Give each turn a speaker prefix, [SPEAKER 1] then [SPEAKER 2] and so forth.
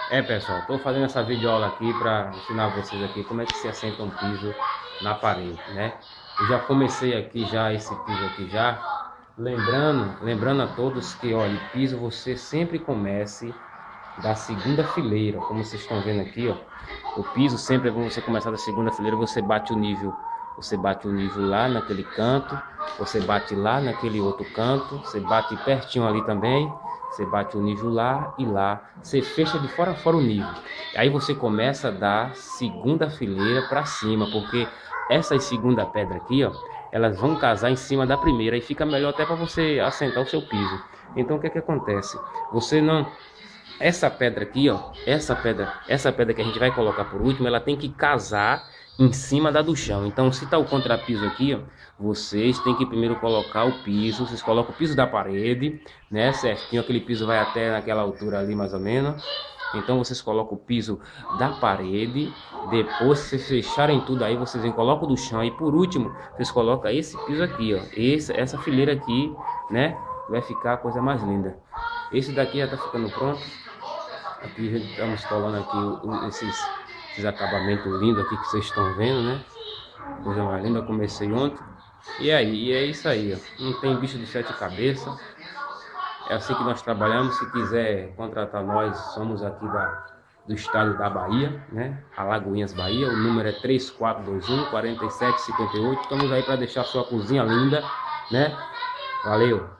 [SPEAKER 1] Pessoal, estou fazendo essa videoaula aqui para ensinar vocês aqui como é que se assenta um piso na parede, né? Eu já comecei aqui já esse piso aqui já, lembrando a todos que, olha, piso você sempre comece da segunda fileira, como vocês estão vendo aqui, ó. O piso sempre, quando você começar da segunda fileira, você bate o nível lá naquele canto, você bate lá naquele outro canto, você bate pertinho ali também, você bate o nível lá e lá, você fecha de fora a fora o nível. Aí você começa da segunda fileira para cima, porque essas segunda pedra aqui, ó, elas vão casar em cima da primeira e fica melhor até para você assentar o seu piso. Então o que é que acontece? Você não Essa pedra aqui, ó, essa pedra que a gente vai colocar por último, ela tem que casar em cima da do chão. Então, se tá o contrapiso aqui, ó, vocês têm que primeiro colocar o piso. Vocês colocam o piso da parede, né, certinho. Aquele piso vai até naquela altura ali, mais ou menos. Então, vocês colocam o piso da parede. Depois, se vocês fecharem tudo aí, vocês colocam o do chão. E por último, vocês colocam esse piso aqui, ó, essa fileira aqui, né, vai ficar a coisa mais linda. Esse daqui já tá ficando pronto. Aqui estamos colando aqui esses acabamentos lindos aqui que vocês estão vendo, né? Coisa mais linda, eu comecei ontem. E é isso aí, ó. Não tem bicho de sete cabeças. É assim que nós trabalhamos. Se quiser contratar nós, somos aqui do estado da Bahia, né? Alagoinhas, Bahia. O número é 3421 4758. Estamos aí para deixar a sua cozinha linda, né? Valeu!